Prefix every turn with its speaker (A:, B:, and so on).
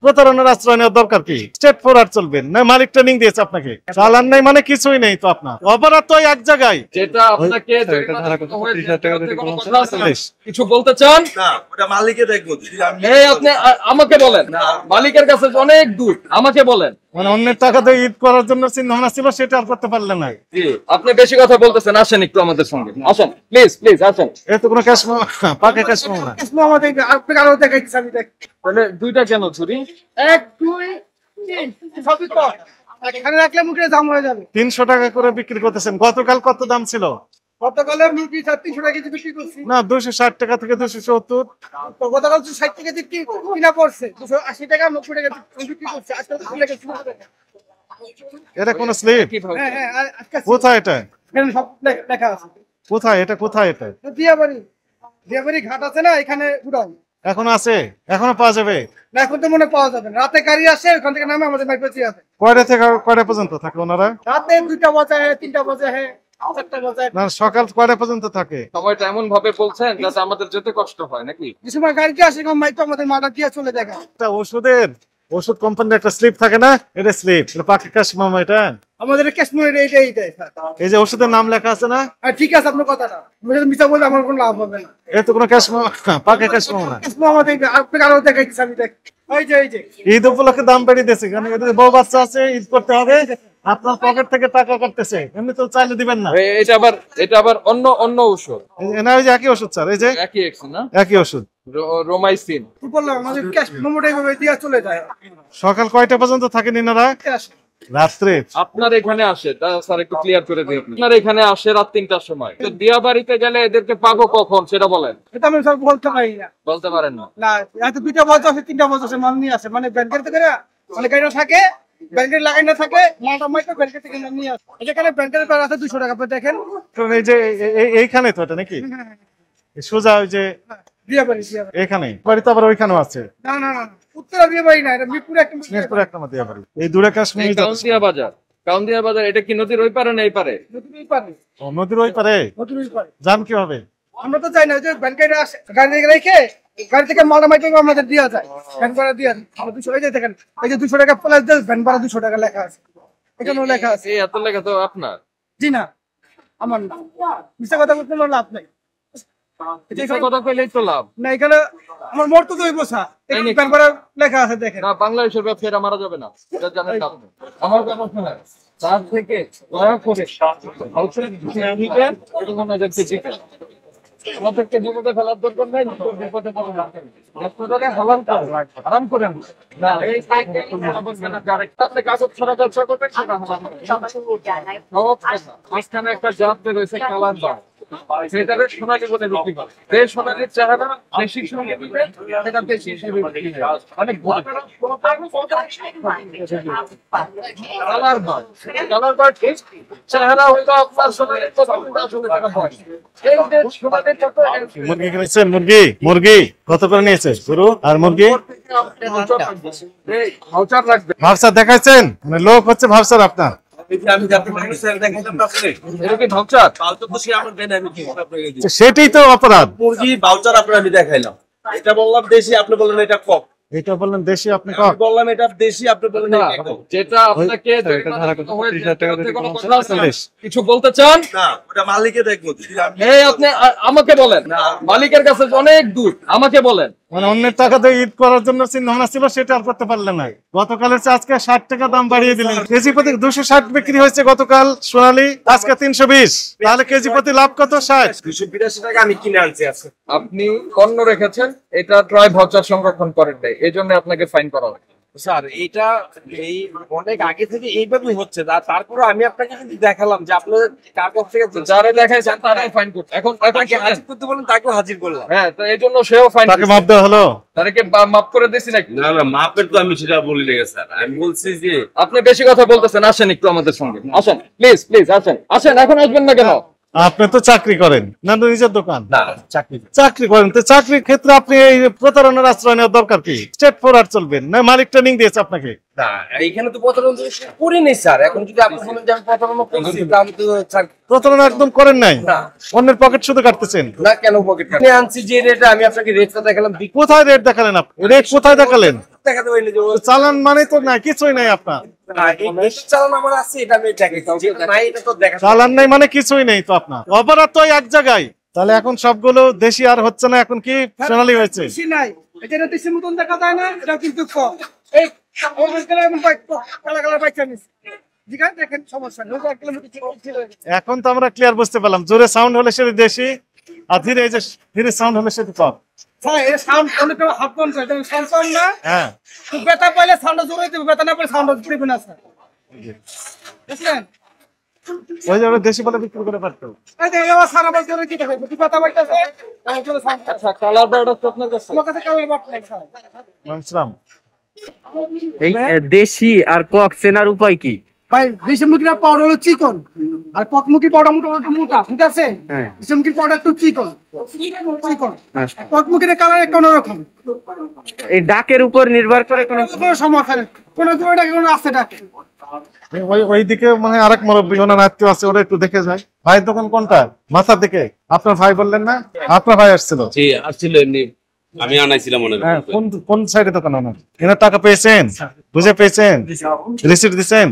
A: প্রতারণার আশ্রয় নেওয়ার দরকার কি? স্ট্রেট ফরওয়ার্ড চলবেন না? মালিক ট্রেনিং দিয়েছে আপনাকে, চালান নাই মানে কিছুই নেই তো আপনার অপরাধ তো একজায়গায়।
B: যেটা আপনাকে কিছু বলতে চান
C: না, ওটা মালিককে দেখবো।
B: এই আপনি আমাকে বলেন, মালিকের কাছে অনেক দূর, আমাকে বলেন।
A: মানে অন্যের টাকা দিয়ে ঈদ করার জন্য চিন্তা ভাবনা ছিল, সেটা আর করতে পারলেন না।
B: জি, আপনি বেশি কথা বলতেছেন, আসেন একটু আমাদের সঙ্গে, আসেন প্লিজ প্লিজ আসেন।
A: এত কোনো ক্যাশ পাকে ক্যাশ না।
D: আপনি আরো দেখাইছি আমি দেখ।
B: তাহলে দুইটা কেন চুরি?
D: 1 2 3 সবই তো এখানে রাখলে মুখে দাম হয়ে যাবে।
A: 300 টাকা করে বিক্রি করতেছেন। গতকাল কত দাম ছিল?
D: গতকালে মুরগি 300 টাকা কেজি বিক্রি করছি
A: না, 260 টাকা থেকে 270।
D: তো গতকাল 60 টাকা কেজি কিনা পড়ছে, 280 টাকা 90 টাকা বিক্রি করছে। আজকাল
A: এটা কোন স্লিপ?
D: হ্যাঁ হ্যাঁ, আজকে
A: কোথায় এটা?
D: এখানে সব লেখা আছে।
A: কোথায় এটা? কোথায় এটা?
D: দিয়াবাড়ি ঘাট আছে না, এখানে গুড়াও
A: এখন আছে? এখনো পাওয়া যাবে
D: না, এখন তো মনে পাওয়া যাবে না। রাতে গাড়ি আসে, ওখান থেকে নামে আমাদের মাইপেছি আছে।
A: কয়টা থেকে কয়টা পর্যন্ত থাকে ওনারা?
D: রাতে 2টা বাজে, 3টা বাজে, 4টা বাজে।
A: না, সকাল কয়টা পর্যন্ত থাকে?
B: সময়টা এমন ভাবে বলছেন যাতে আমাদের যেতে কষ্ট হয় নাকি?
D: যে সময় গাড়িতে আসে মাইক তো আমাদের মাটা দিয়ে চলে দেখা।
A: এটা ওষুধ কোম্পানির একটা স্লিপ থাকে না? এটা স্লিপ, এটা পাকে ক্যাশ মামা। এটা
D: আমাদের ক্যাশমের এইটাই
A: এই যে ওষুধের নাম লেখা আছে না?
D: ঠিক আছে, আপনার কথাটা মিছা বললে আমার কোনো লাভ হবে না।
A: এত কোনো ক্যাশ পাকে ক্যাশ মামা না।
D: আমাদের আপনাকে আরো দেখাইছি আমি দেখ। এই যে
A: ঈদ উপলক্ষে দাম বেড়ে দিয়েছে, কারণ এদের বউ বাচ্চা আছে, ঈদ করতে হবে, আপনার পকেট থেকে টাকা কাটতেছে, এমনি তো চাইলে দিবেন না।
B: এটা আবার অন্য ওষুধ
A: না, ওই যে একই ওষুধ স্যার, এই যে
B: একই এক্স না,
A: একই ওষুধ
B: রোমাইসিন।
D: কি বললাম, আমাদের ক্যাশ মেমোটা এইভাবে দিয়ে চলে যায়।
A: সকাল কয়টা পর্যন্ত থাকেন এনারা? রাত্রে
B: আপনার এখানে আসে, স্যার একটু ক্লিয়ার করে দিন। আপনার এখানে আসে রাত 3টার সময়, তো দিয়াবাড়িতে গেলে এদেরকে পাবো কখন সেটা বলেন।
D: এটা আমি সব বলতে পারি না।
B: বলতে পারেন না?
D: না, এত 2টা বাজে আছে, 3টা বাজে আছে, মাল নিয়ে আসে। মানে ব্যাংকের থেকে মানে গাড়িটা থাকে, ব্যাংকের লাগাই না থাকে, মালটা মাইকে ব্যাংকের থেকে নিয়ে আসে। এখানে ব্যাংকের প্রায় আছে 200 টাকা। আপনি দেখেন
A: এই যে এইখানে তো এটা নাকি সোজা ওই যে
D: দিয়াবাড়ি
A: এখানে বাড়ি তো আবার ওইখানেও আছে।
D: না না না, উত্তরা দিয়াবাড়ি না, এটা মিরপুর একটা।
A: মিরপুর একটা মধ্যে বাড়ি। এই দূরে কাশ্মীর
B: কাউন্দিয়া বাজার এটা কি নদীর ওই পারে না এই পারে?
D: নদীর পারে।
A: নদীর ওই পারে।
D: নদীর পারে
A: জান কি হবে?
D: আমরা তো চাই না যে ব্যাংকের গাড়ি রেখে গাড়ি থেকে মালটা মাইকে আমাদের দেওয়া যায়, ভ্যান ভাড়া দিয়ে আমরা 200 টাকা দেখেন। এই যে 200 টাকা প্লাস দিয়ে ভ্যান ভাড়া 200 টাকা লেখা আছে, এখানেও লেখা আছে।
B: এই এত লেখা তো আপনার?
D: জি না, আমার না। মিথ্যা কথা বলতে লাভ নাই।
B: কথা কইলেই তো লাভ
D: না, এখানে আমার মোট তো 2 বছর ভ্যান ভাড়া লেখা আছে দেখেন।
B: না, বাংলাদেশের ব্যবসায়ীরা মারা যাবে না, এটা জানেন না আপনি। আমার কথা শোনেন, তার থেকে দয়া করে আমাদেরকে বিপদে ফেলার দরকার নাই, বিপদে পড়বেন আরাম করেন না। এই কাগজ ছাড়া ব্যবসা করবেন, সেটা মাঝখানে একটা জাত রয়েছে কালার বার, সেটারে সোনালী বলে বিক্রি করে। এই সোনালীর চেহারা বেশি সঙ্গে দিবেন, সেটা বেশি হিসেবে বিক্রি হয়। মানে কালার বার, কালার বার ঠিক চেহারা হইলো আপনার সোনালীর কথা আসলে টাকা হয়। এই যে সোনালীর কত
A: মুরগি কিনেছেন? মুরগি কত করে নিয়েছে? গরু আর মুরগি ভাবসার দেখাইছেন? মানে লোক হচ্ছে ভাবসার আপনার। সেটাই তো অপরাধ।
C: মুরগি ভাউচার আপনার আমি দেখাইলাম, এটা বললাম দেশি, আপনি বললেন এটা কক।
A: এটা বললেন দেশি, আপনি কক
C: বললাম এটা দেশি, আপনি বললেন
B: যেটা আপনাকে কিছু বলতে চান
C: না, ওটা মালিককে দেখবো।
B: এই আপনি আমাকে বলেন, মালিকের কাছে অনেক দূর, আমাকে বলেন।
A: মানে অন্যের টাকা দিয়ে ঈদ করার জন্য চিন্তা ভাবনা ছিল, সেটা আর করতে পারলেন না। গতকালের চেয়ে আজকে 60 টাকা দাম বাড়িয়ে দিলেন। কেজি প্রতি 260 বিক্রি হয়েছে গতকাল সোনালী, আজকে 320। তাহলে কেজি প্রতি লাভ কত? 60।
C: 282 টাকা আমি কিনে আনছি আজকে।
B: আপনি পণ্য রেখেছেন, এটা ট্রাই ভাউচার সংরক্ষণ করেন নাই, এই জন্য আপনাকে ফাইন করা হবে।
C: স্যার এটা এই অনেক আগে থেকে এইভাবেই হচ্ছে, তারপরে আমি আপনাকে যদি দেখালাম যে আপনার কার কাছ থেকে
B: যারা দেখাইছেন তারাই ফাইন করতে, এখন
C: হাজির করতে বলেন, তাকেও হাজির করলাম।
B: হ্যাঁ, তো এই জন্য সেও ফাইন,
A: তাকে মাপ দেওয়া হলো।
B: তাদেরকে মাপ করে দিছি নাকি?
C: না না, মাপের তো আমি সেটা বলি না স্যার, আমি বলছি যে
B: আপনি বেশি কথা বলতেছেন, আসেন একটু আমাদের সঙ্গে, আসেন প্লিজ প্লিজ আসেন। এখন আসবেন না কেন?
A: আপনি তো চাকরি করেন না, নিজের দোকান?
C: না,
A: চাকরি করেন তো চাকরির ক্ষেত্রে আপনি এই প্রতারণার আশ্রয় নেওয়ার দরকার কি? স্ট্রেট ফরওয়ার্ড চলবেন না? মালিক ট্রেনিং দিয়েছে আপনাকে?
C: না, এখানে তো প্রতারণা করি নাই স্যার। এখন যদি আপনি বলেন যে আমি প্রতারণা করছি, আমি তো
A: প্রতারণা একদম করেন নাই।
C: না,
A: অন্যের পকেট শুধু কাটতেছেন।
C: না কেন পকেট কাটতে আনছি যে রেটে আমি আপনাকে রেটটা দেখালাম।
A: কোথায় রেট দেখালেন? আপনি রেট কোথায় দেখালেন?
C: দেখাতে পারি না যে
A: চালান মানে তো না, কিছুই নাই আপনার।
C: না, এই চালান আমার আছে, এটা আমি দেখাই। যেটা নাই এটা তো দেখা
A: চালান নাই মানে কিছুই নেই তো আপনার, অপরাধ তো এক জায়গায়। তাহলে এখন সবগুলো দেশি আর হচ্ছে না, এখন কি সোনালী হয়েছে?
D: বেশি নাই, এটা দেশের মতন দেখা যায় না, এটা কিন্তু কম। এই অরেঞ্জ কালার এবং কালা কালার বাইকটা নিচ্ছে, ঠিক আছে, দেখেন সমস্যা নেই। 1 কিলোমিটার
A: এখন তো আমরা ক্লিয়ার বুঝতে পারলাম, জোরে সাউন্ড হলে সেটা দেশি, আর ধীরে এই যে ধীরে সাউন্ড হলে সেটা কম।
D: হ্যাঁ, এই সাউন্ড অনেকটা হাফ কম করে, তুমি সাউন্ড কম না,
A: হ্যাঁ,
D: তো বেতা পাইলে সাউন্ড জোরে দিবে, বেতা না পাইলে সাউন্ড দিবে না স্যার, বুঝলেন?
A: ওই যে ওরা দেশি বলে বিক্রি করে পারতো।
D: এই যে আমার সারা বছর জোরে কি দেখাই, কি বেতা পাইতেছে, আমি জোরে সাউন্ড
B: আচ্ছা, কালার বারটা তো আপনার কাছে।
D: আমার কাছে কাউকে বাপ নাই স্যার।
A: বুঝলাম।
E: এই দেশি আর কক চেনার উপায় কি?
D: ভাই দেশি মুরগির পাউডার হলো চিকন, আর কক মুরগির পাউডার মোটা মোটা, ঠিক আছে?
E: হ্যাঁ।
D: দেশি মুরগির পাউডার একটু চিকন চিকন,
E: আচ্ছা।
D: কক মুরগির কালার একটু অন্যরকম।
E: এই ডাকের উপর নির্ভর করে কোনো
D: কোনো সমস্যা নেই, কোনো দূরে কোনো আছে ডাকে।
A: ওইদিকে মানে আরেক মুরব্বী ওনার আত্মীয় আছে, ওরা একটু দেখে যায়। ভাইয়ের দোকান কোনটা? মাথার দিকে। আপনার ভাই বললেন না? আপনার ভাই আসছিল।
F: জি আসছিল এমনি, আমি আনাইছিলাম মনে
A: হ্যাঁ, কোন সাইডে দোকান ওনার? এনার টাকা পেয়েছেন? বুঝে পেয়েছেন? রিসিট দিচ্ছেন?